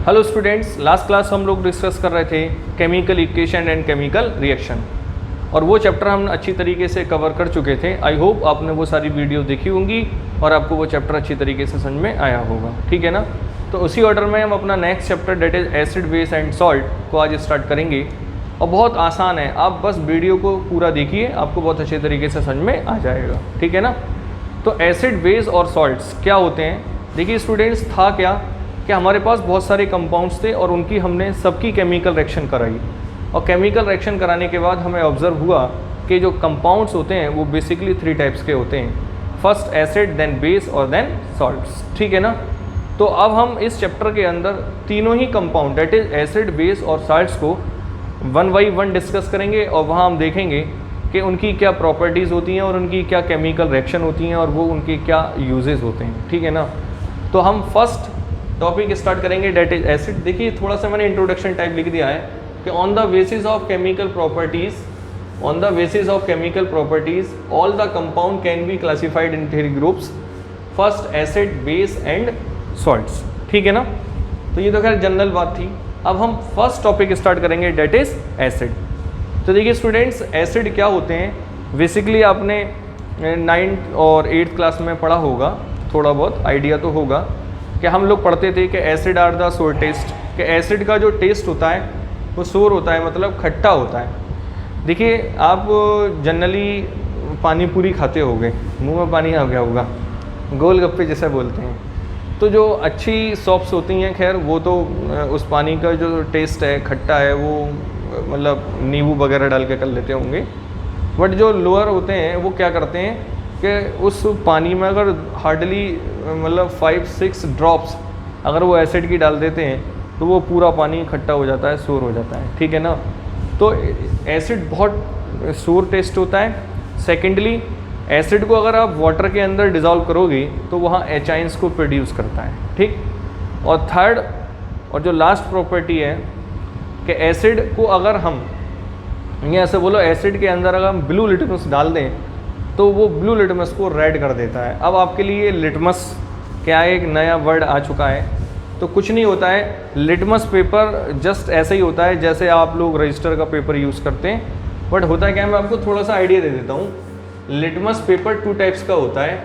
Hello students, last class हम लोग discuss कर रहे थे chemical equation and chemical reaction, और वो चैप्टर हम अच्छी तरीके से कवर कर चुके थे। आई होप आपने वो सारी वीडियो देखी होंगी और आपको वो चैप्टर अच्छी तरीके से समझ में आया होगा, ठीक है ना। तो उसी ऑर्डर में हम अपना next chapter that is acid base and salt को आज स्टार्ट करेंगे। और बहुत आसान है, आप बस वीडियो को पूरा देखिए, आपको बहुत अच्छे तरीके से समझ में आ जाएगा, ठीक है ना। तो एसिड बेस और सॉल्ट्स क्या होते हैं, देखिए स्टूडेंट्स, था क्या कि हमारे पास बहुत सारे कंपाउंड्स थे और उनकी हमने सबकी केमिकल रिएक्शन कराई, और केमिकल रिएक्शन कराने के बाद हमें ऑब्जर्व हुआ कि जो कंपाउंड्स होते हैं वो बेसिकली 3 टाइप्स के होते हैं, फर्स्ट एसिड, देन बेस और देन सॉल्ट्स, ठीक है ना। तो अब हम इस चैप्टर के अंदर तीनों ही compound that is acid, base और सॉल्ट्स को 1 बाई 1 डिस्कस करेंगे, और वहाँ हम देखेंगे कि उनकी क्या प्रॉपर्टीज़ होती हैं और उनकी क्या केमिकल रिएक्शन होती हैं और वो उनके क्या यूजेस होते हैं, ठीक है ना। तो हम फर्स्ट टॉपिक स्टार्ट करेंगे डेट इज एसिड। देखिए थोड़ा सा मैंने इंट्रोडक्शन टाइप लिख दिया है कि on the basis of chemical properties, on the basis of chemical properties all the compound can be classified in 3 groups, first acid, base and salts, ठीक है ना। तो ये तो खैर जनरल बात थी। अब हम फर्स्ट टॉपिक स्टार्ट करेंगे डेट इज एसिड। तो देखिए स्टूडेंट्स, एसिड क्या होते हैं, बेसिकली आपने 9th और 8th क्लास में पढ़ा होगा, थोड़ा बहुत आइडिया तो होगा कि हम लोग पढ़ते थे कि acid are the sour taste, कि एसिड का जो टेस्ट होता है वो सोर होता है, मतलब खट्टा होता है। देखिए आप जनरली पानी पूरी खाते होगे, मुंह में पानी आ गया होगा, गोलगप्पे जैसा बोलते हैं। तो जो अच्छी शॉप्स होती हैं, खैर वो तो उस पानी का जो टेस्ट है खट्टा है वो मतलब नींबू वगैरह डाल के कर लेते होंगे, बट जो लोअर होते हैं वो क्या करते हैं कि उस पानी में अगर हार्डली मतलब 5-6 ड्रॉप्स अगर वो एसिड की डाल देते हैं तो वो पूरा पानी खट्टा हो जाता है, सोर हो जाता है, ठीक है ना। तो एसिड बहुत सोर टेस्ट होता है। सेकेंडली, एसिड को अगर आप वाटर के अंदर डिज़ोल्व करोगे तो वहाँ एचाइंस को प्रोड्यूस करता है, ठीक। और थर्ड और जो लास्ट प्रॉपर्टी है कि एसिड को अगर हम ये ऐसे बोलो, एसिड के अंदर अगर हम ब्लू लिटमस डाल दें तो वो ब्लू लिटमस को रेड कर देता है। अब आपके लिए लिटमस क्या एक नया वर्ड आ चुका है, तो कुछ नहीं होता है, लिटमस पेपर जस्ट ऐसे ही होता है जैसे आप लोग रजिस्टर का पेपर यूज़ करते हैं, बट होता है क्या, मैं आपको थोड़ा सा आइडिया दे देता हूँ। लिटमस पेपर 2 टाइप्स का होता है,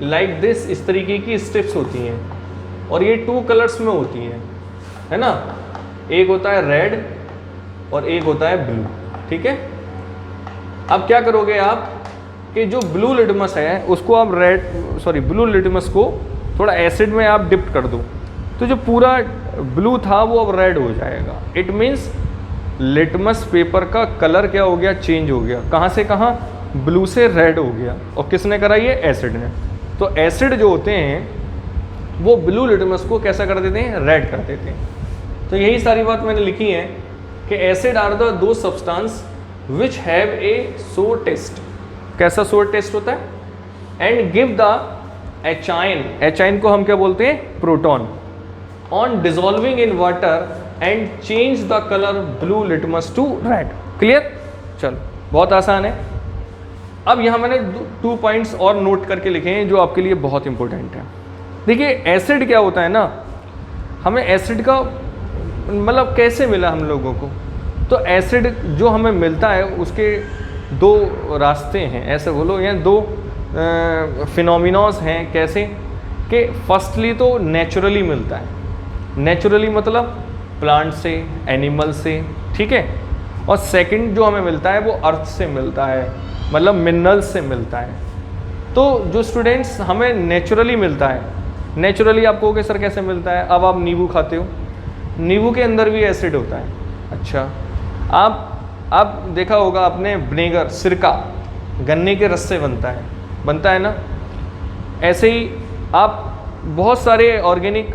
लाइक दिस, इस तरीके की स्ट्रिप्स होती हैं, और ये 2 कलर्स में होती हैं, है ना। एक होता है रेड और एक होता है ब्लू, ठीक है। अब क्या करोगे आप कि जो ब्लू लिटमस है उसको आप ब्लू लिटमस को थोड़ा एसिड में आप डिप कर दो, तो जो पूरा ब्लू था वो अब रेड हो जाएगा। इट मीन्स लिटमस पेपर का कलर क्या हो गया, चेंज हो गया, कहाँ से कहाँ, ब्लू से रेड हो गया। और किसने करा, ये एसिड ने। तो एसिड जो होते हैं वो ब्लू लिटमस को कैसा कर देते हैं, रेड कर देते हैं। तो यही सारी बात मैंने लिखी है कि acid are the do substance which have a sour taste. कैसा सोर टेस्ट होता है, and give the H ion, H ion को हम क्या बोलते हैं, proton, on dissolving in water and change the colour blue litmus to red. Clear, चलो बहुत आसान है। अब यहाँ मैंने 2 पॉइंट्स और नोट करके लिखे हैं जो आपके लिए बहुत इंपॉर्टेंट है। देखिए एसिड क्या होता है ना, हमें एसिड का मतलब कैसे मिला हम लोगों को, तो एसिड जो हमें मिलता है उसके 2 रास्ते हैं, ऐसे बोलो, या 2 फिनोमिनॉस हैं। कैसे कि फर्स्टली तो नेचुरली मिलता है, नेचुरली मतलब प्लांट से, एनिमल से, ठीक है। और सेकंड जो हमें मिलता है वो अर्थ से मिलता है, मतलब मिनरल्स से मिलता है। तो जो स्टूडेंट्स हमें नेचुरली मिलता है, नेचुरली आप कहोगे सर कैसे मिलता है, अब आप नींबू खाते हो, नींबू के अंदर भी एसिड होता है। अच्छा, आप देखा होगा आपने विनेगर, सिरका गन्ने के रस से बनता है ना। ऐसे ही आप बहुत सारे ऑर्गेनिक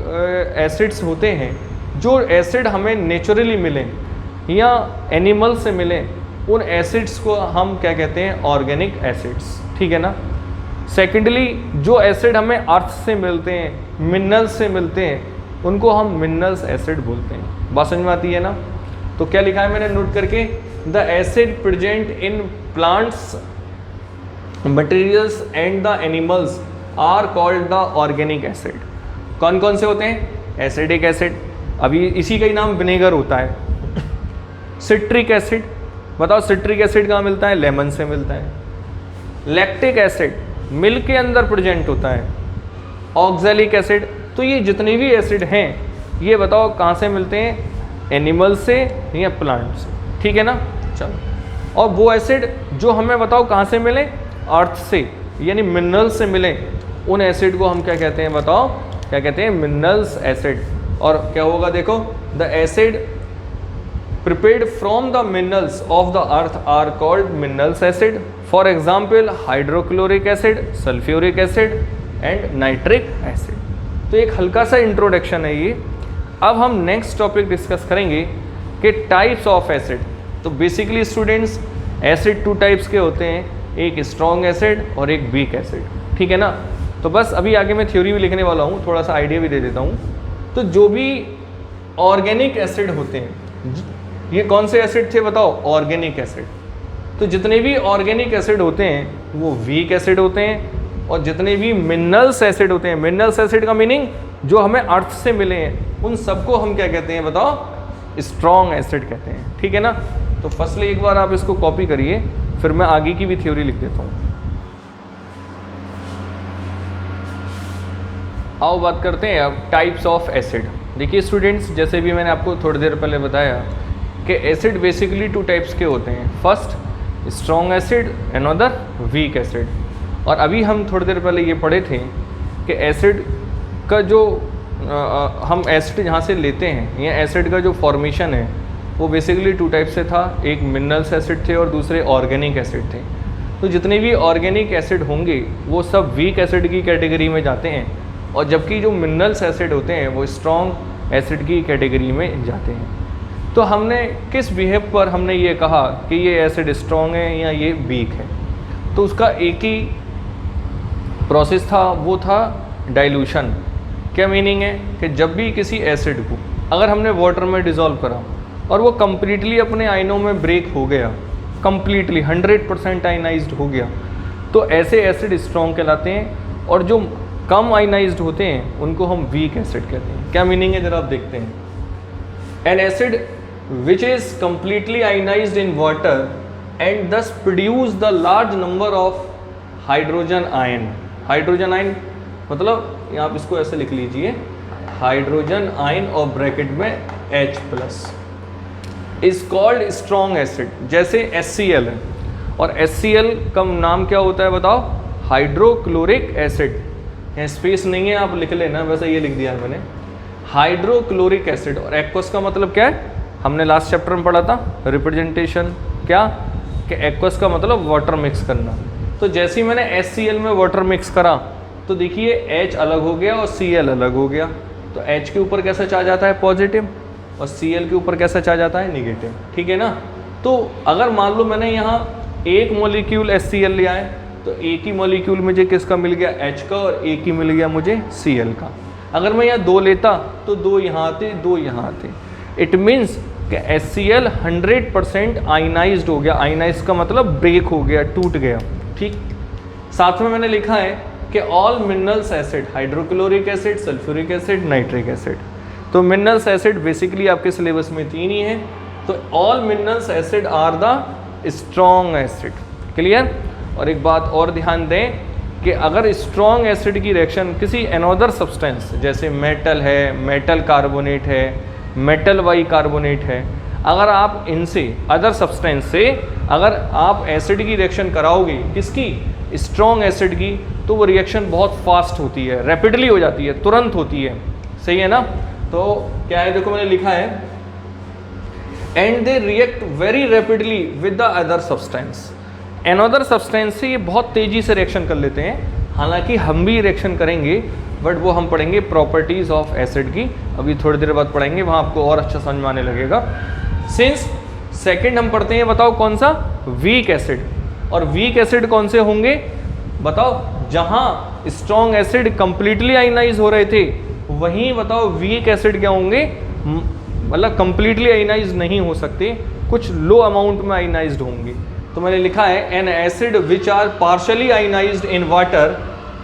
एसिड्स होते हैं, जो एसिड हमें नेचुरली मिले या एनिमल से मिले, उन एसिड्स को हम क्या कहते हैं, ऑर्गेनिक एसिड्स, ठीक है ना। सेकेंडली, जो एसिड हमें अर्थ से मिलते हैं, मिनरल्स से मिलते हैं, उनको हम मिनरल्स एसिड बोलते हैं। बात समझ में आती है ना। तो क्या लिखा है मैंने नोट करके, the acid present in plants materials and the animals are called the organic acid. कौन कौन से होते हैं, एसिडिक एसिड, अभी इसी का ही नाम विनेगर होता है। सिट्रिक एसिड, बताओ सिट्रिक एसिड कहाँ मिलता है? लेमन से मिलता है। लैक्टिक एसिड मिल्क के अंदर प्रेजेंट होता है। ऑक्सैलिक एसिड, तो ये जितने भी एसिड हैं ये बताओ कहाँ से मिलते हैं? एनिमल से या प्लांट से, ठीक है ना। चलो, और वो एसिड जो हमें बताओ कहाँ से मिले? अर्थ से, यानी मिनरल्स से मिले, उन एसिड को हम क्या कहते हैं? बताओ क्या कहते हैं? Minerals acid. और क्या होगा देखो, the acid prepared from the minerals of the earth are called minerals acid. For example, hydrochloric acid, sulfuric acid and nitric acid. तो एक हल्का सा इंट्रोडक्शन है ये। अब हम नेक्स्ट टॉपिक डिस्कस करेंगे कि टाइप्स ऑफ एसिड। तो बेसिकली स्टूडेंट्स, एसिड 2 टाइप्स के होते हैं, एक स्ट्रॉन्ग एसिड और एक वीक एसिड, ठीक है ना। तो बस अभी आगे मैं थ्योरी भी लिखने वाला हूँ, थोड़ा सा आइडिया भी दे देता हूँ। तो जो भी ऑर्गेनिक एसिड होते हैं, ये कौन से एसिड थे बताओ? Organic acid. तो जितने भी ऑर्गेनिक एसिड होते हैं वो वीक एसिड होते हैं, और जितने भी मिनरल्स एसिड होते हैं, मिनरल्स एसिड का मीनिंग जो हमें अर्थ से मिले हैं, उन सबको हम क्या कहते हैं बताओ? स्ट्रॉन्ग एसिड कहते हैं, ठीक है ना। तो फर्स्टली एक बार आप इसको कॉपी करिए, फिर मैं आगे की भी थ्योरी लिख देता हूँ। आओ बात करते हैं अब टाइप्स ऑफ एसिड। देखिए स्टूडेंट्स, जैसे भी मैंने आपको थोड़ी देर पहले बताया कि एसिड बेसिकली 2 टाइप्स के होते हैं, first strong acid, another week acid. और अभी हम थोड़ी देर पहले ये पढ़े थे कि एसिड का जो हम एसिड जहाँ से लेते हैं, या एसिड का जो फॉर्मेशन है वो बेसिकली 2 टाइप से था, एक मिनरल्स एसिड थे और दूसरे ऑर्गेनिक एसिड थे। तो जितने भी ऑर्गेनिक एसिड होंगे वो सब वीक एसिड की कैटेगरी में जाते हैं, और जबकि जो मिनरल्स एसिड होते हैं वो स्ट्रॉन्ग एसिड की कैटेगरी में जाते हैं। तो हमने किस बिहेव पर हमने ये कहा कि ये एसिड स्ट्रॉन्ग है या ये वीक है? तो उसका एक ही प्रोसेस था, वो था डाइल्यूशन। क्या मीनिंग है कि जब भी किसी एसिड को अगर हमने वाटर में डिज़ोल्व करा और वो कम्प्लीटली अपने आयनों में ब्रेक हो गया, कम्प्लीटली 100% आयनाइज्ड हो गया, तो ऐसे एसिड स्ट्रॉन्ग कहलाते हैं, और जो कम आयनाइज्ड होते हैं उनको हम वीक एसिड कहते हैं। क्या मीनिंग है जरा आप देखते हैं। N acid which is completely ionized in water and thus produce the large number of hydrogen ion. Hydrogen ion मतलब यहाँ आप इसको ऐसे लिख लीजिए, हाइड्रोजन आयन और ब्रैकेट में H+ is called strong acid. जैसे HCl है, और HCl का नाम क्या होता है बताओ? Hydrochloric acid. यहाँ स्पेस नहीं है, आप लिख लेना, वैसे ये लिख दिया मैंने, हाइड्रोक्लोरिक एसिड। और एक्वस का मतलब क्या है? हमने लास्ट चैप्टर में पढ़ा था रिप्रेजेंटेशन, क्या कि एक्वस का मतलब वाटर मिक्स करना। तो जैसे ही मैंने HCl में वाटर मिक्स करा तो देखिए H अलग हो गया और Cl अलग हो गया। तो H के ऊपर कैसा चार्ज आता है? पॉजिटिव, और Cl के ऊपर कैसा चार्ज आता है? निगेटिव, ठीक है ना। तो अगर मान लो मैंने यहाँ एक मॉलिक्यूल HCl लिया है, तो एक ही मॉलिक्यूल मुझे किसका मिल गया? H का, और एक ही मिल गया मुझे Cl का। अगर मैं यहाँ 2 लेता तो 2 यहाँ आते, 2 यहाँ आते। इट मीन्स कि HCl 100% आयनाइज्ड हो गया। आयनाइज्ड का मतलब ब्रेक हो गया, टूट गया, ठीक। साथ में मैंने लिखा है कि all minerals acid, hydrochloric acid, sulphuric acid, nitric acid. तो मिनरल्स एसिड बेसिकली आपके सिलेबस में 3 ही है। तो all minerals acid are the strong acid. Clear? और एक बात और ध्यान दें कि अगर स्ट्रॉन्ग एसिड की रिएक्शन किसी अनदर सब्सटेंस, जैसे मेटल है, मेटल कार्बोनेट है, मेटल वाई कार्बोनेट है, अगर आप इनसे अदर सब्सटेंस से अगर आप एसिड की रिएक्शन कराओगे, किसकी? स्ट्रॉन्ग एसिड की, तो वो रिएक्शन बहुत फास्ट होती है, रैपिडली हो जाती है, तुरंत होती है। सही है ना? तो क्या है देखो मैंने लिखा है, and they react very rapidly with the other substance. Another substance से ये बहुत तेज़ी से रिएक्शन कर लेते हैं। हालांकि हम भी रिएक्शन करेंगे, बट वो हम पढ़ेंगे प्रॉपर्टीज़ ऑफ एसिड की, अभी थोड़ी देर बाद पढ़ेंगे, वहाँ आपको और अच्छा समझ में आने लगेगा। सिंस सेकंड हम पढ़ते हैं, बताओ कौन सा? Week acid. और वीक एसिड कौन से होंगे बताओ? जहाँ स्ट्रॉन्ग एसिड कंप्लीटली आयनाइज हो रहे थे, वहीं बताओ वीक एसिड क्या होंगे? मतलब कंप्लीटली आयनाइज नहीं हो सकते, कुछ लो अमाउंट में आयनाइज्ड होंगे। तो मैंने लिखा है an acid which are partially ionised in water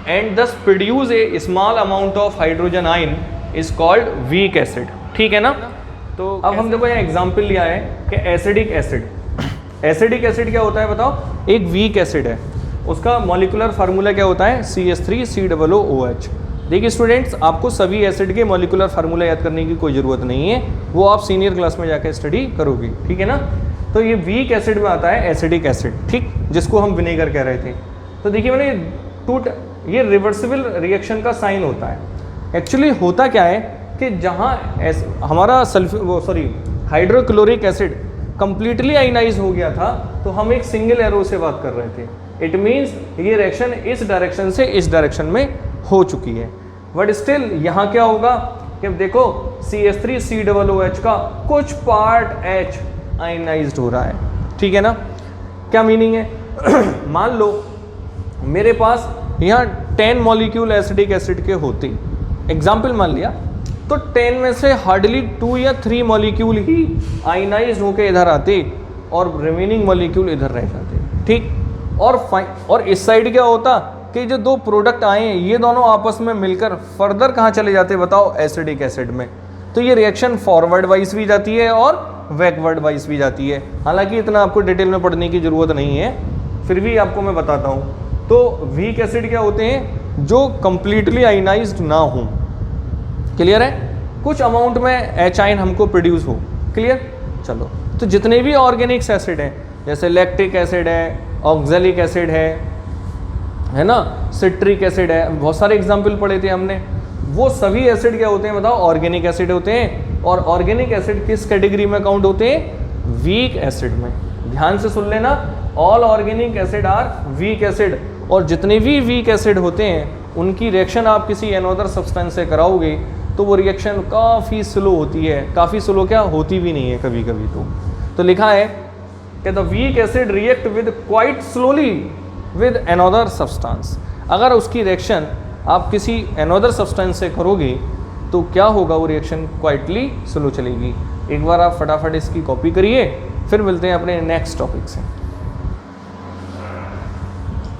and thus produce a small amount of hydrogen ion is called weak acid. ठीक है ना। तो अब हम देखो यहाँ एग्जाम्पल लिया है कि एसिडिक एसिड, एसिडिक एसिड क्या होता है बताओ, एक वीक एसिड है, उसका मॉलिक्यूलर फार्मूला क्या होता है CH3COOH। देखिए स्टूडेंट्स, आपको सभी एसिड के मॉलिक्यूलर फार्मूला याद करने की कोई ज़रूरत नहीं है, वो आप सीनियर क्लास में जाकर स्टडी करोगे, ठीक है ना। तो ये वीक एसिड में आता है एसिडिक एसिड, ठीक, जिसको हम विनेगर कह रहे थे। तो देखिए मैंने ये रिवर्सिबल रिएक्शन का साइन होता है। एक्चुअली होता क्या है कि जहाँ हमारा हाइड्रोक्लोरिक एसिड कंप्लीटली आयनाइज हो गया था, तो हम एक सिंगल एरो से बात कर रहे थे। इट मीन्स ये रिएक्शन इस डायरेक्शन से इस डायरेक्शन में हो चुकी है, बट स्टिल यहाँ क्या होगा कि अब देखो CH3COOH का कुछ पार्ट H आयनाइज्ड हो रहा है, ठीक है ना। क्या मीनिंग है मान लो मेरे पास यहाँ 10 मॉलिक्यूल एसिडिक एसिड के होते, एग्जाम्पल मान लिया, तो 10 में से हार्डली 2 या 3 मॉलिक्यूल ही आयनाइज होकर इधर आते और रिमेनिंग मॉलिक्यूल इधर रह जाते, ठीक। और इस साइड क्या होता कि जो दो प्रोडक्ट आए हैं ये दोनों आपस में मिलकर फर्दर कहाँ चले जाते बताओ, एसिडिक एसिड में। तो ये रिएक्शन फॉरवर्ड वाइज भी जाती है और बैकवर्ड वाइज भी जाती है। हालांकि इतना आपको डिटेल में पढ़ने की ज़रूरत नहीं है, फिर भी आपको मैं बताता हूँ। तो वीक एसिड क्या होते हैं, जो कंप्लीटली आयनाइज्ड ना हो, क्लियर है, कुछ अमाउंट में H आयन हमको प्रोड्यूस हो, क्लियर। चलो, तो जितने भी ऑर्गेनिक्स एसिड हैं, जैसे लैक्टिक एसिड है, ऑक्जेलिक एसिड है ना, सिट्रिक एसिड है, बहुत सारे एग्जाम्पल पढ़े थे हमने, वो सभी एसिड क्या होते हैं बताओ, ऑर्गेनिक एसिड होते हैं। और ऑर्गेनिक एसिड किस कैटेगरी में काउंट होते हैं, वीक एसिड में। ध्यान से सुन लेना, all organic acid are weak acid. और जितने भी वीक एसिड होते हैं उनकी रिएक्शन आप किसी अनदर सब्सटेंस से कराओगे तो वो रिएक्शन काफ़ी स्लो होती है, काफ़ी स्लो क्या होती भी नहीं है कभी कभी। तो लिखा है कि the weak acid react with quite slowly with another substance. अगर उसकी रिएक्शन आप किसी अनदर सब्सटेंस से करोगे तो क्या होगा, वो रिएक्शन क्वाइटली स्लो चलेगी। एक बार आप फटाफट इसकी कॉपी करिए, फिर मिलते हैं अपने नेक्स्ट टॉपिक से।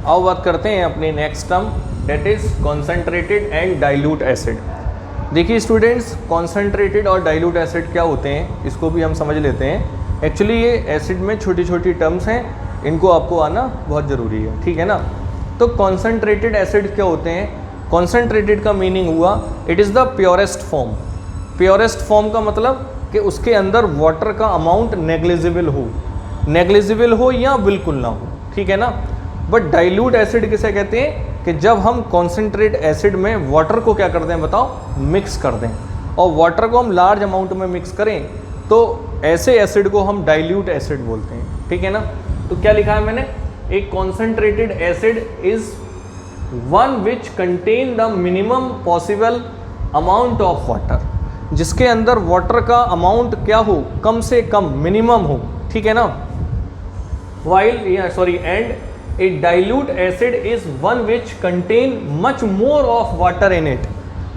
आओ बात करते हैं अपने next term, that is concentrated and dilute acid. देखिए स्टूडेंट्स, कॉन्सेंट्रेटेड और डाइल्यूट एसिड क्या होते हैं इसको भी हम समझ लेते हैं। एक्चुअली ये एसिड में छोटी छोटी टर्म्स हैं, इनको आपको आना बहुत ज़रूरी है, ठीक है ना। तो कॉन्सेंट्रेटेड एसिड क्या होते हैं, कॉन्सेंट्रेटेड का मीनिंग हुआ it is the purest form. Purest form का मतलब कि उसके अंदर वाटर का अमाउंट नेग्लिजिबल हो या बिल्कुल ना हो, ठीक है ना। बट डाइल्यूट एसिड किसे कहते हैं कि जब हम कॉन्सेंट्रेट एसिड में वाटर को क्या कर दें बताओ, मिक्स कर दें, और वाटर को हम लार्ज अमाउंट में मिक्स करें तो ऐसे एसिड को हम डाइल्यूट एसिड बोलते हैं, ठीक है ना। तो क्या लिखा है मैंने, एक concentrated acid is one which contain the minimum possible amount of water, जिसके अंदर वाटर का अमाउंट क्या हो, कम से कम, मिनिमम हो, ठीक है ना। And A dilute acid is one which contain much more of water in it.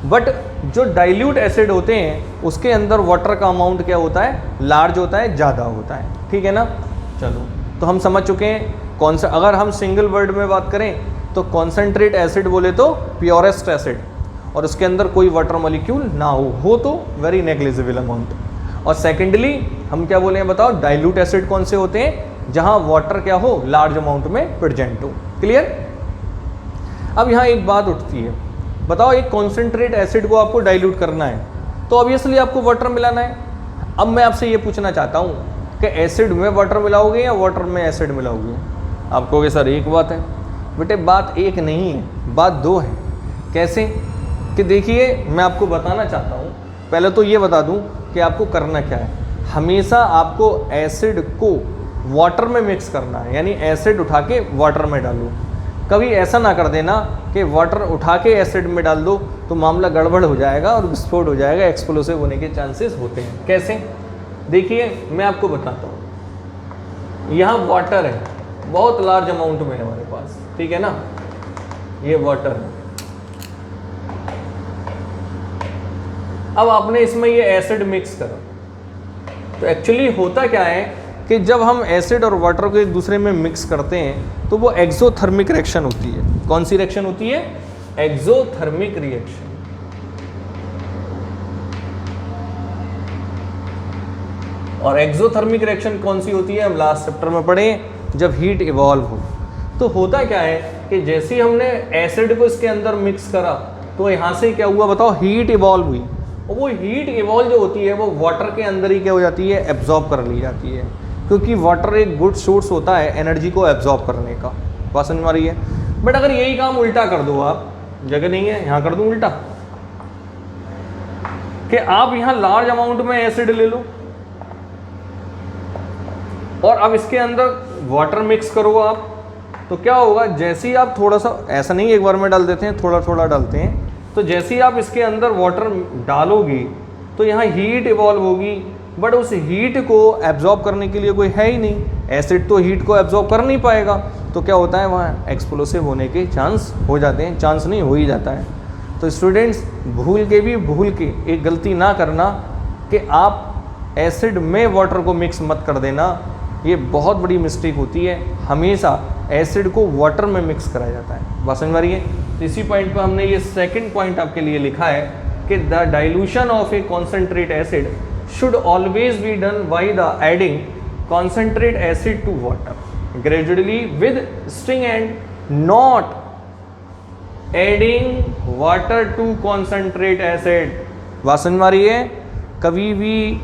But जो डाइल्यूट एसिड होते हैं उसके अंदर वाटर का अमाउंट क्या होता है, लार्ज होता है, ज़्यादा होता है, ठीक है ना। चलो, तो हम समझ चुके हैं कौन सा, अगर हम सिंगल वर्ड में बात करें तो कॉन्सेंट्रेट एसिड बोले तो प्योरेस्ट एसिड, और उसके अंदर कोई वाटर मॉलिक्यूल ना हो तो वेरी नेग्लिजिबल अमाउंट। और सेकेंडली हम क्या बोले हैं बताओ, डाइल्यूट एसिड कौन से होते हैं, जहां वाटर क्या हो, लार्ज अमाउंट में प्रेजेंट हो, क्लियर। अब यहाँ एक बात उठती है, बताओ एक कॉन्सेंट्रेट एसिड को आपको डाइल्यूट करना है तो ऑब्वियसली आपको वाटर मिलाना है। अब मैं आपसे ये पूछना चाहता हूँ कि एसिड में वाटर मिलाओगे या वाटर में एसिड मिलाओगे। आप कहोगे सर एक बात है, बेटे बात एक नहीं है, बात दो है। कैसे कि देखिए मैं आपको बताना चाहता हूँ, पहले तो ये बता दूँ कि आपको करना क्या है। हमेशा आपको एसिड को वाटर में मिक्स करना है, यानी एसिड उठा के वाटर में डालो। कभी ऐसा ना कर देना कि वाटर उठा के एसिड में डाल दो तो मामला गड़बड़ हो जाएगा और विस्फोट हो जाएगा, एक्सप्लोसिव होने के चांसेस होते हैं। कैसे, देखिए मैं आपको बताता हूँ। यहाँ वाटर है, बहुत लार्ज अमाउंट में है हमारे पास, ठीक है ना, ये वाटर है। अब आपने इसमें ये एसिड मिक्स करा, तो एक्चुअली होता क्या है कि जब हम एसिड और वाटर को एक दूसरे में मिक्स करते हैं तो वो एक्सोथर्मिक रिएक्शन होती है। कौन सी रिएक्शन होती है, एक्सोथर्मिक रिएक्शन। और एक्सोथर्मिक रिएक्शन कौन सी होती है, हम लास्ट चैप्टर में पढ़े, जब हीट इवॉल्व हो। तो होता क्या है कि जैसे ही हमने एसिड को इसके अंदर मिक्स करा तो यहाँ से क्या हुआ बताओ, हीट इवॉल्व हुई, और वो हीट इवॉल्व जो होती है वो वाटर के अंदर ही क्या हो जाती है, एब्जॉर्ब कर ली जाती है, क्योंकि वाटर एक गुड सोर्स होता है एनर्जी को एब्जॉर्ब करने का। बात समझ में आ रही है। बट अगर यही काम उल्टा कर दो आप, जगह नहीं है यहाँ कर दूँ उल्टा, कि आप यहाँ लार्ज अमाउंट में एसिड ले लो और अब इसके अंदर वाटर मिक्स करो आप, तो क्या होगा, जैसे ही आप थोड़ा सा, ऐसा नहीं एक बार में डाल देते हैं, थोड़ा थोड़ा डालते हैं, तो जैसे ही आप इसके अंदर वाटर डालोगे तो यहाँ हीट इवॉल्व होगी, बट उस हीट को एब्जॉर्ब करने के लिए कोई है ही नहीं, एसिड तो हीट को एब्जॉर्ब कर नहीं पाएगा, तो क्या होता है वहाँ एक्सप्लोसिव होने के चांस हो जाते हैं, चांस नहीं हो ही जाता है। तो स्टूडेंट्स भूल के एक गलती ना करना कि आप एसिड में वाटर को मिक्स मत कर देना, ये बहुत बड़ी मिस्टेक होती है। हमेशा एसिड को वाटर में मिक्स कराया जाता है। बात समझ में आ रही है। तो इसी पॉइंट पर हमने ये सेकंड पॉइंट आपके लिए लिखा है कि the dilution of a concentrate acid should always be done by the adding concentrate acid to water gradually with stirring and not adding water to concentrate acid. बात समझ में आ रही है। कभी भी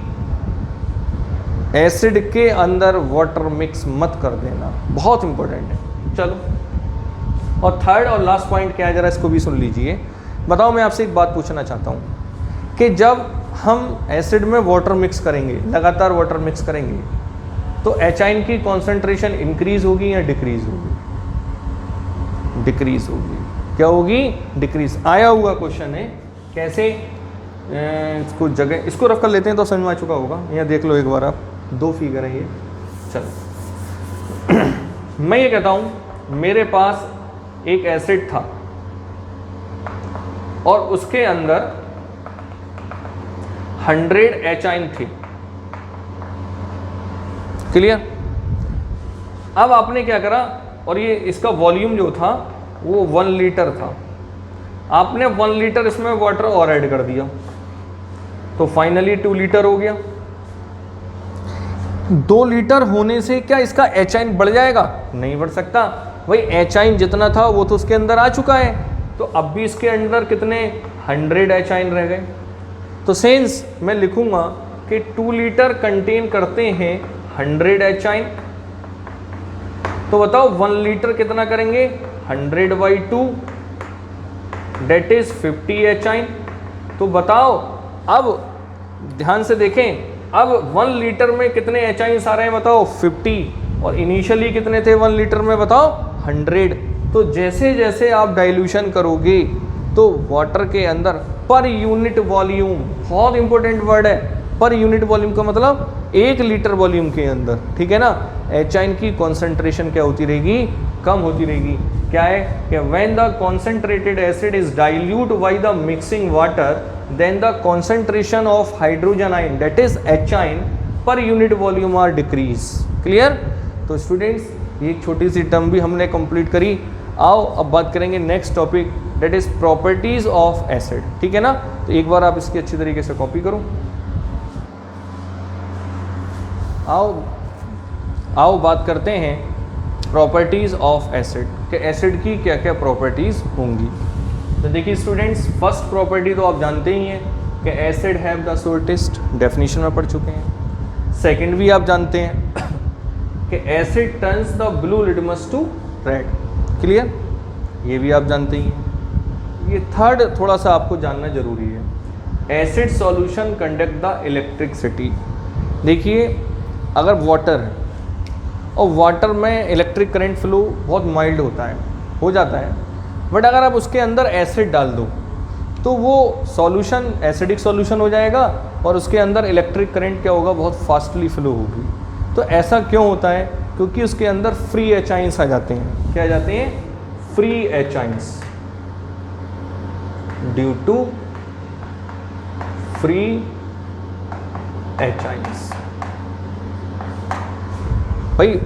एसिड के अंदर वाटर मिक्स मत कर देना, बहुत इंपॉर्टेंट है। चलो, और थर्ड और लास्ट पॉइंट क्या है, जरा इसको भी सुन लीजिए। बताओ, मैं आपसे एक बात पूछना चाहता हूँ कि जब हम एसिड में वाटर मिक्स करेंगे, लगातार वाटर मिक्स करेंगे, तो एचाइन की कॉन्सेंट्रेशन इंक्रीज होगी या डिक्रीज होगी? डिक्रीज होगी। क्या होगी? डिक्रीज। आया हुआ क्वेश्चन है, कैसे इसको जगह इसको रख कर लेते हैं तो समझ में आ चुका होगा। यहाँ देख लो एक बार आप, दो फिगर है ये। चलो मैं ये कहता हूं मेरे पास एक एसिड था और उसके अंदर 100 एचाइन थी। क्लियर? अब आपने क्या करा, और ये इसका वॉल्यूम जो था वो 1 लीटर था, आपने 1 लीटर इसमें वाटर और ऐड कर दिया, तो फाइनली 2 लीटर हो गया। 2 लीटर होने से क्या इसका एचाइन बढ़ जाएगा? नहीं बढ़ सकता। वही एचाइन जितना था वो तो उसके अंदर आ चुका है, तो अब भी इसके अंदर कितने 100 एचाइन रह गए। तो सेंस मैं लिखूंगा कि 2 लीटर कंटेन करते हैं 100 एचाइन। तो बताओ 1 लीटर कितना करेंगे? 100/2 डेट इज 50 एचाइन। तो बताओ, अब ध्यान से देखें, अब 1 लीटर में कितने एचाइन्स आ रहे हैं बताओ? 50। और इनिशियली कितने थे 1 लीटर में बताओ? 100। तो जैसे जैसे आप डाइल्यूशन करोगे तो वाटर के अंदर पर यूनिट वॉल्यूम, बहुत इंपॉर्टेंट वर्ड है, पर यूनिट वॉल्यूम का मतलब 1 लीटर वॉल्यूम के अंदर, ठीक है ना, एचाइन की कॉन्सेंट्रेशन क्या होती रहेगी? कम होती रहेगी। क्या है कि when the concentrated acid is dilute by the mixing water then the concentration of hydrogen ion that is H-ion per unit volume are decrease. Clear? तो स्टूडेंट्स ये एक छोटी सी टर्म भी हमने कंप्लीट करी। आओ अब बात करेंगे next topic, that is properties of acid। ठीक है ना? तो एक बार आप इसकी अच्छी तरीके से कॉपी करो। आओ बात करते हैं प्रॉपर्टीज ऑफ एसिड, कि एसिड की क्या क्या प्रॉपर्टीज होंगी। तो देखिए स्टूडेंट्स, फर्स्ट प्रॉपर्टी तो आप जानते ही हैं कि acid have the shortest, definition में पढ़ चुके हैं। सेकंड भी आप जानते हैं कि acid turns the blue litmus to red. Clear? ये भी आप जानते ही हैं। ये थर्ड थोड़ा सा आपको जानना जरूरी है, acid solution conduct the electricity. देखिए अगर वाटर है और वाटर में इलेक्ट्रिक करंट फ्लो बहुत माइल्ड होता है, हो जाता है, बट अगर आप उसके अंदर एसिड डाल दो तो वो सॉल्यूशन एसिडिक सॉल्यूशन हो जाएगा और उसके अंदर इलेक्ट्रिक करंट क्या होगा? बहुत फास्टली फ्लो होगी। तो ऐसा क्यों होता है? क्योंकि उसके अंदर फ्री एचाइंस आ जाते हैं। क्या आ जाते हैं? Free H ions, due to free H ions. भाई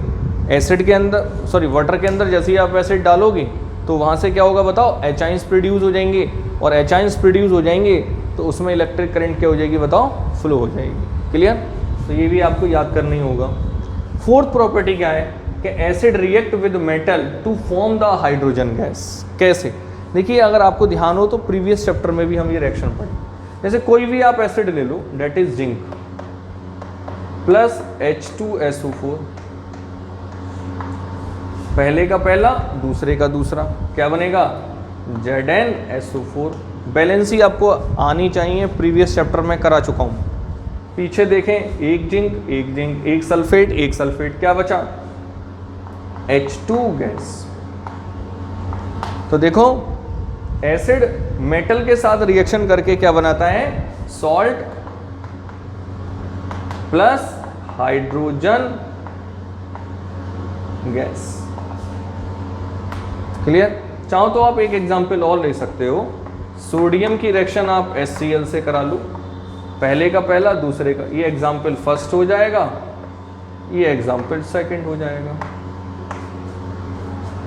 एसिड के अंदर, सॉरी वाटर के अंदर जैसे ही आप एसिड डालोगे तो वहाँ से क्या होगा बताओ? एचाइंस प्रोड्यूस हो जाएंगे, और एचाइंस प्रोड्यूस हो जाएंगे तो उसमें इलेक्ट्रिक करंट क्या हो जाएगी बताओ? फ्लो हो जाएगी। क्लियर? तो तो ये भी आपको याद करना ही होगा। फोर्थ प्रॉपर्टी क्या है कि acid react with metal to form the hydrogen gas. कैसे? देखिए, अगर आपको ध्यान हो तो प्रीवियस चैप्टर में भी हम ये रिएक्शन पढ़े। जैसे कोई भी आप एसिड ले लो, that is zinc plus H2SO4, पहले का पहला दूसरे का दूसरा, क्या बनेगा? ZnSO4। बैलेंस ही आपको आनी चाहिए, प्रीवियस चैप्टर में करा चुका हूँ। पीछे देखें, एक जिंक एक जिंक, एक सल्फेट, क्या बचा? H2 gas. तो देखो, एसिड मेटल के साथ रिएक्शन करके क्या बनाता है? Salt plus hydrogen gas. Clear? चाहो तो आप एक एग्जांपल और ले सकते हो। सोडियम की रिएक्शन आप HCl से करा लो, पहले का पहला दूसरे का, ये एग्जांपल फर्स्ट हो जाएगा, ये एग्जांपल सेकंड हो जाएगा।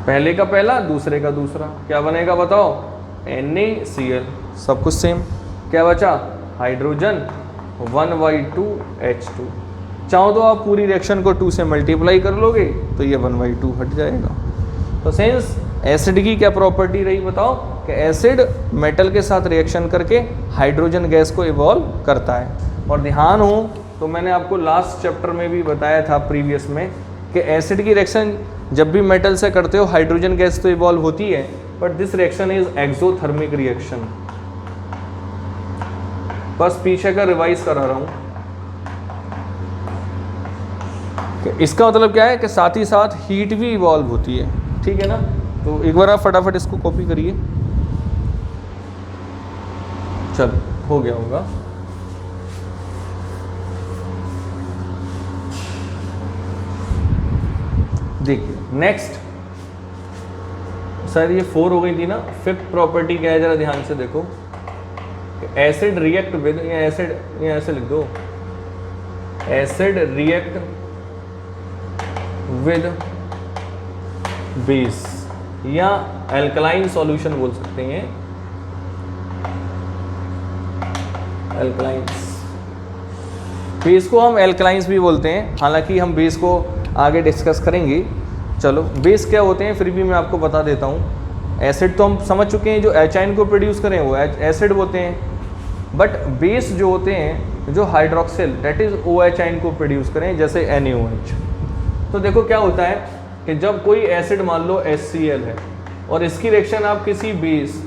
पहले का पहला दूसरे का दूसरा, क्या बनेगा बताओ? NaCl, सब कुछ सेम। क्या बचा? Hydrogen 1/2H2। चाहो तो आप पूरी रिएक्शन को 2 से मल्टीप्लाई कर लोगे तो ये 1/2 हट जाएगा। तो सेंस एसिड की क्या प्रॉपर्टी रही बताओ? कि एसिड मेटल के साथ रिएक्शन करके हाइड्रोजन गैस को इवॉल्व करता है। और ध्यान हो तो मैंने आपको लास्ट चैप्टर में भी बताया था प्रीवियस में कि एसिड की रिएक्शन जब भी मेटल से करते हो हाइड्रोजन गैस तो इवॉल्व होती है, but this reaction is exothermic reaction. बस पीछे का रिवाइज करा रहा हूं कि इसका मतलब क्या है कि साथ ही साथ हीट भी इवॉल्व होती है। ठीक है ना? तो एक बार आप फटाफट इसको कॉपी करिए। चलो, हो गया होगा। देखिए नेक्स्ट, सर ये 4 हो गई थी ना। फिफ्थ प्रॉपर्टी क्या है, जरा ध्यान से देखो। एसिड रिएक्ट विद, या एसिड, या ऐसे लिख दो, एसिड रिएक्ट विद बेस, या एल्कलाइन सॉल्यूशन बोल सकते हैं, एल्कलाइंस। बेस को हम एल्कलाइंस भी बोलते हैं, हालांकि हम बेस को आगे डिस्कस करेंगे। चलो, बेस क्या होते हैं फिर भी मैं आपको बता देता हूँ। एसिड तो हम समझ चुके हैं, जो एचाइन को प्रोड्यूस करें वो एसिड होते हैं, बट बेस जो होते हैं, जो हाइड्रोक्सिल डेट इज OH को प्रोड्यूस करें, जैसे NaOH। तो देखो क्या होता है कि जब कोई एसिड मान लो HCl है और इसकी रिएक्शन आप किसी बेस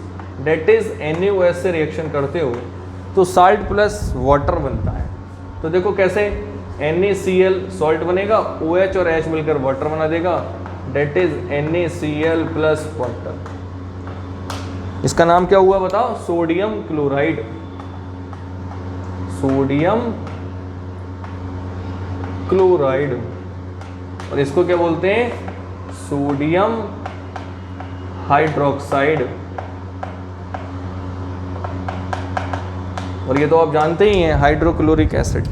डेट इज NaOH से रिएक्शन करते हो तो साल्ट प्लस वाटर बनता है। तो देखो कैसे, NaCl सॉल्ट बनेगा, OH और H मिलकर वाटर बना देगा, that is NaCl plus water. इसका नाम क्या हुआ बताओ? Sodium chloride. Sodium chloride. और इसको क्या बोलते हैं? Sodium hydroxide. और ये तो आप जानते ही हैं, हाइड्रोक्लोरिक एसिड।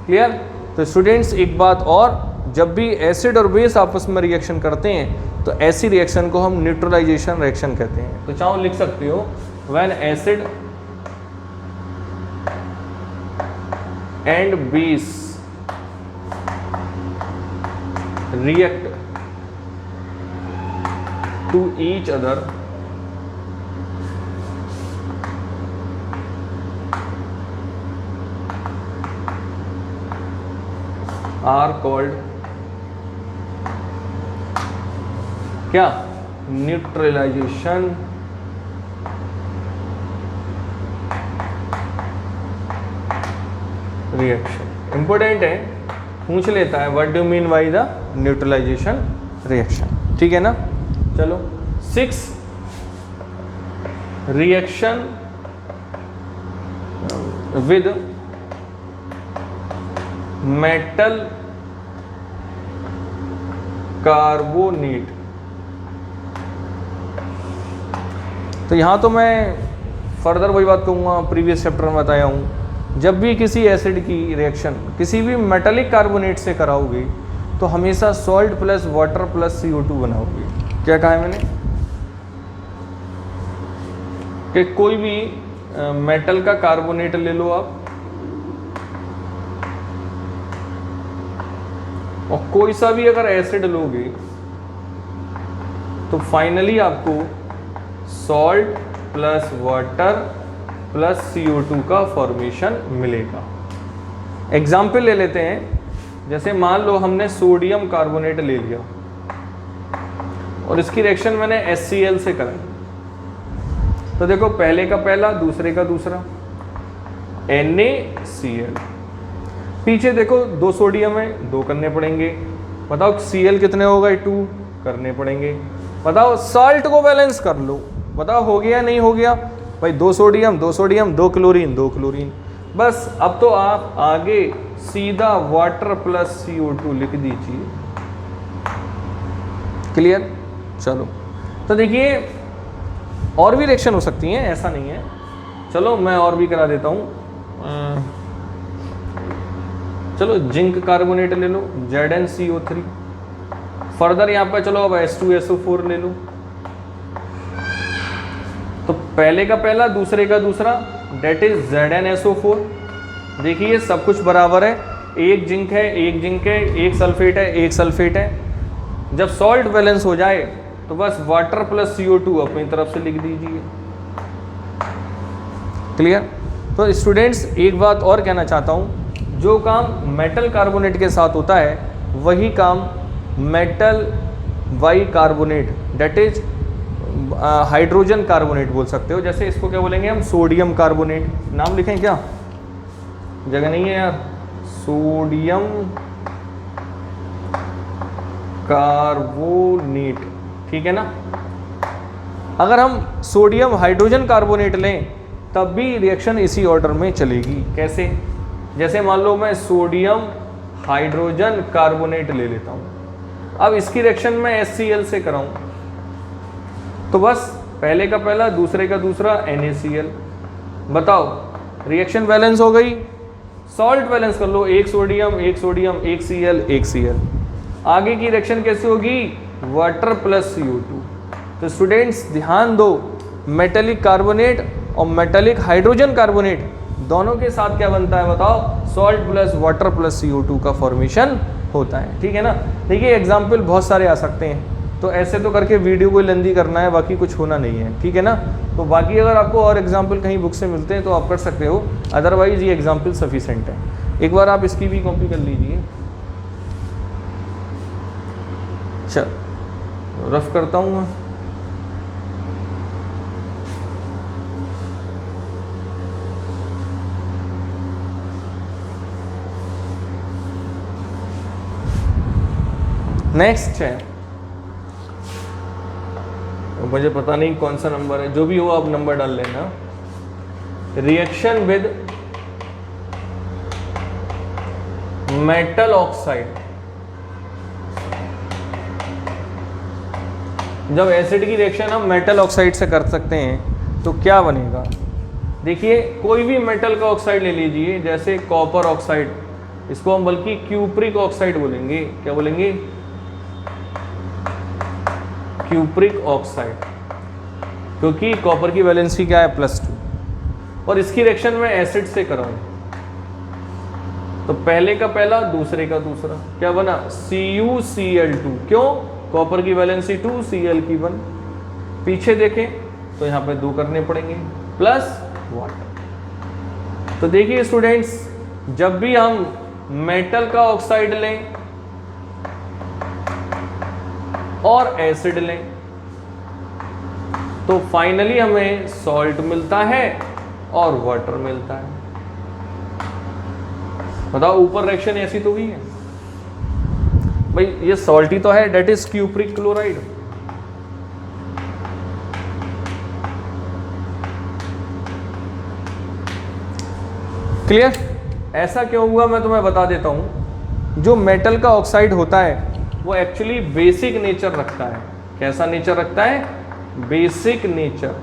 क्लियर? तो स्टूडेंट्स एक बात और, जब भी एसिड और बेस आपस में रिएक्शन करते हैं तो ऐसी रिएक्शन को हम न्यूट्रलाइजेशन रिएक्शन कहते हैं। तो चाहो लिख सकते हो, when acid and base react to each other are called क्या? Neutralisation reaction. इंपॉर्टेंट है, पूछ लेता है what do mean by the neutralisation reaction. ठीक है ना? चलो, 6 रिएक्शन विद मेटल कार्बोनेट। तो यहाँ तो मैं फर्दर वही बात कहूँगा, प्रीवियस चैप्टर में बताया हूँ, जब भी किसी एसिड की रिएक्शन किसी भी मेटालिक कार्बोनेट से कराओगे तो हमेशा salt plus water plus CO2 बनाओगे। क्या कहा है मैंने? कि कोई भी मेटल का कार्बोनेट ले लो आप, और कोई सा भी अगर एसिड लोगे तो फाइनली आपको salt plus water plus CO2 का फॉर्मेशन मिलेगा। एग्जाम्पल ले लेते हैं, जैसे मान लो हमने सोडियम कार्बोनेट ले लिया और इसकी रिएक्शन मैंने HCl से कराई, तो देखो पहले का पहला दूसरे का दूसरा NaCl, पीछे देखो 2 सोडियम है 2 करने पड़ेंगे, बताओ Cl कितने हो गए 2 करने पड़ेंगे, बताओ सॉल्ट को बैलेंस कर लो, बताओ हो गया नहीं हो गया भाई, 2 सोडियम 2 सोडियम 2 क्लोरीन 2 क्लोरीन, बस अब तो आप आगे सीधा वाटर प्लस CO2 लिख दीजिए। क्लियर? चलो तो देखिए और भी रिएक्शन हो सकती हैं, ऐसा नहीं है, चलो मैं और भी करा देता हूँ। चलो जिंक कार्बोनेट ले लो ZnCO3, फर्दर यहाँ पर चलो अब H2SO4 ले लो, तो पहले का पहला दूसरे का दूसरा डेट इज ZnSO4। देखिए सब कुछ बराबर है, एक जिंक है एक जिंक है, एक सल्फेट है एक सल्फेट है। जब सॉल्ट बैलेंस हो जाए तो बस वाटर प्लस CO2 अपनी तरफ से लिख दीजिए। क्लियर? तो स्टूडेंट्स एक बात और कहना चाहता हूँ, जो काम मेटल कार्बोनेट के साथ होता है वही काम metal bicarbonate that is hydrogen carbonate बोल सकते हो। जैसे इसको क्या बोलेंगे हम, सोडियम कार्बोनेट, नाम लिखें क्या, जगह नहीं है यार, सोडियम कार्बोनेट, ठीक है ना। अगर हम सोडियम हाइड्रोजन कार्बोनेट लें तब भी रिएक्शन इसी ऑर्डर में चलेगी। कैसे? जैसे मान लो मैं सोडियम हाइड्रोजन कार्बोनेट ले लेता हूँ, अब इसकी रिएक्शन मैं HCl से कराऊँ तो बस पहले का पहला दूसरे का दूसरा NaCl, बताओ रिएक्शन बैलेंस हो गई। सॉल्ट बैलेंस कर लो, एक सोडियम एक सोडियम एक Cl एक Cl, आगे की रिएक्शन कैसे होगी, वाटर प्लस CO2। तो स्टूडेंट्स ध्यान दो, मेटेलिक कार्बोनेट और मेटेलिक हाइड्रोजन कार्बोनेट दोनों के साथ क्या बनता है बताओ, salt plus water plus CO2 का फॉर्मेशन होता है। ठीक है ना। देखिए एग्जाम्पल बहुत सारे आ सकते हैं, तो ऐसे तो करके वीडियो को लेंदी करना है, बाकी कुछ होना नहीं है। ठीक है ना। तो बाकी अगर आपको और एग्जाम्पल कहीं बुक से मिलते हैं तो आप कर सकते हो, अदरवाइज ये एग्जाम्पल सफिशेंट है। एक बार आप इसकी भी कॉपी कर लीजिए। चल रफ करता हूँ मैं। नेक्स्ट है, मुझे पता नहीं कौन सा नंबर है, जो भी हो आप नंबर डाल लेना। Reaction with metal oxide. जब एसिड की रिएक्शन हम मेटल ऑक्साइड से कर सकते हैं तो क्या बनेगा। देखिए कोई भी मेटल का ऑक्साइड ले लीजिए, जैसे कॉपर ऑक्साइड, इसको हम बल्कि क्यूप्रिक ऑक्साइड बोलेंगे। क्या बोलेंगे? क्यूप्रिक ऑक्साइड, क्योंकि कॉपर की वैलेंसी क्या है +2, और इसकी रिएक्शन में एसिड से कराऊं तो पहले का पहला दूसरे का दूसरा क्या बना, CuCl2। क्यों? कॉपर की वैलेंसी 2, Cl की 1। पीछे देखें तो यहाँ पे 2 करने पड़ेंगे प्लस वाटर। तो देखिए स्टूडेंट्स, जब भी हम मेटल का ऑक्साइड लें और एसिड लें तो फाइनली हमें सॉल्ट मिलता है और वाटर मिलता है। बताओ ऊपर रिएक्शन ऐसी तो हुई है भाई, ये सॉल्ट ही तो है, that is cupric chloride. Clear? ऐसा क्यों हुआ मैं तुम्हें बता देता हूं। जो मेटल का ऑक्साइड होता है वो एक्चुअली बेसिक नेचर रखता है। कैसा नेचर रखता है? Basic nature.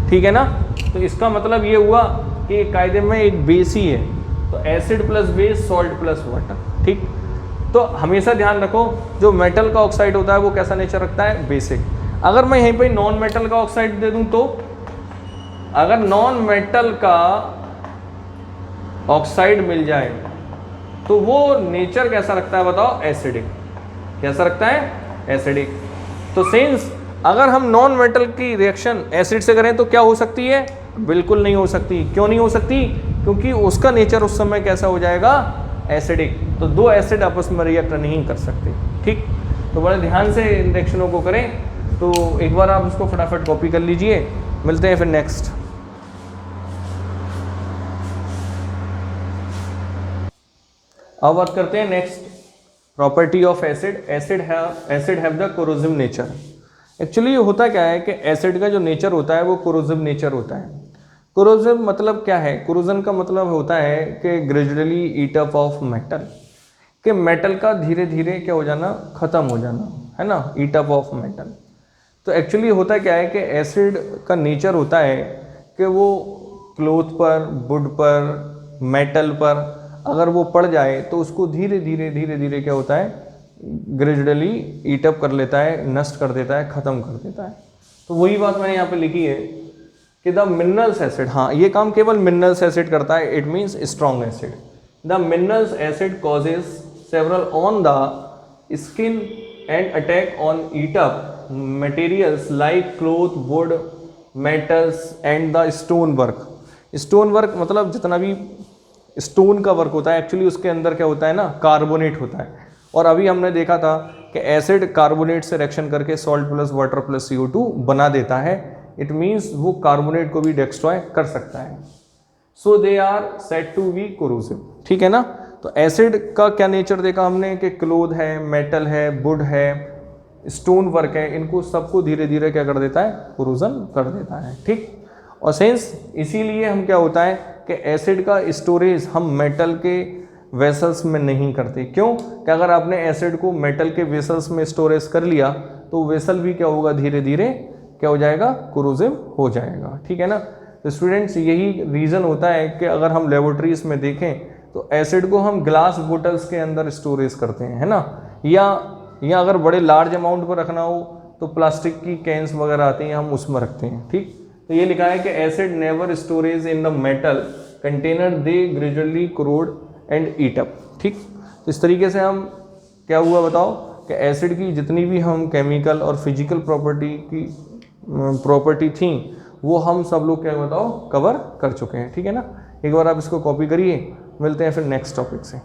ठीक है ना। तो इसका मतलब ये हुआ कि कायदे में एक बेस ही है, तो acid plus base, salt plus water. ठीक। तो हमेशा ध्यान रखो, जो मेटल का ऑक्साइड होता है वो कैसा नेचर रखता है? बेसिक। अगर मैं यहीं पे नॉन मेटल का ऑक्साइड दे दूं तो, अगर नॉन मेटल का ऑक्साइड मिल जाए तो वो नेचर कैसा रखता है बताओ, एसिडिक। कैसा रखता है, एसिडिक। तो सिंस अगर हम नॉन मेटल की रिएक्शन एसिड से करें तो क्या हो सकती है, बिल्कुल नहीं हो सकती। क्यों नहीं हो सकती, क्योंकि उसका नेचर उस समय कैसा हो जाएगा, एसिडिक। तो दो एसिड आपस में रिएक्ट नहीं कर सकते, ठीक। तो बड़े ध्यान से इन रिएक्शनों को करें। तो एक बार आप इसको फटाफट कॉपी कर लीजिए, मिलते हैं फिर नेक्स्ट। अब बात करते हैं next property of acid. Acid have the corrosive nature. Actually होता क्या है कि एसिड का जो नेचर होता है वो कोरोसिव नेचर होता है। कोरोसिव मतलब क्या है, कोरोजन का मतलब होता है कि gradually eat up of metal, कि मेटल का धीरे धीरे क्या हो जाना, खत्म हो जाना, है ना, ईट अप ऑफ मेटल। तो एक्चुअली होता क्या है कि एसिड का नेचर होता है कि वो क्लोथ पर, वुड पर, मेटल पर अगर वो पड़ जाए तो उसको धीरे धीरे क्या होता है, ग्रेजुअली ईट अप कर लेता है, नष्ट कर देता है, ख़त्म कर देता है। तो वही बात मैंने यहाँ पे लिखी है कि द मिनरल्स एसिड, हाँ ये काम केवल मिनरल्स एसिड करता है, it means strong acid. The minerals acid causes several on the skin and attack on eat up materials like cloth, would, metals and the stone work. Stone work मतलब जितना भी stone का work होता है, actually उसके अंदर क्या होता है ना, कार्बोनेट होता है। और अभी हमने देखा था कि एसिड कार्बोनेट से रिएक्शन करके salt plus water plus CO2 बना देता है। इट मीन्स वो कार्बोनेट को भी डिस्ट्रॉय कर सकता है। So they are said to be corrosive, ठीक है ना। तो एसिड का क्या नेचर देखा हमने कि क्लोथ है, मेटल है, वुड है, स्टोन वर्क है, इनको सबको धीरे धीरे क्या कर देता है, कोरोजन कर देता है, ठीक। और सेंस इसीलिए हम क्या होता है कि एसिड का स्टोरेज हम मेटल के वेसल्स में नहीं करते। क्यों, कि अगर आपने एसिड को मेटल के वेसल्स में स्टोरेज कर लिया तो वेसल भी क्या होगा, धीरे धीरे क्या हो जाएगा, कोरोसिव हो जाएगा, ठीक है ना। तो स्टूडेंट्स यही रीज़न होता है कि अगर हम लेबोरेटरीज में देखें तो एसिड को हम ग्लास बोटल्स के अंदर स्टोरेज करते हैं, है ना, या अगर बड़े लार्ज अमाउंट पर रखना हो तो प्लास्टिक की कैंस वगैरह आती हैं, हम उसमें रखते हैं, ठीक। तो ये लिखा है कि acid never storage in the metal container, they gradually corrode and eat up, ठीक। तो इस तरीके से हम क्या हुआ बताओ कि एसिड की जितनी भी हम केमिकल और फिजिकल प्रॉपर्टी थी वो हम सब लोग क्या बताओ कवर कर चुके हैं, ठीक है ना। एक बार आप इसको कॉपी करिए, मिलते हैं फिर नेक्स्ट टॉपिक से।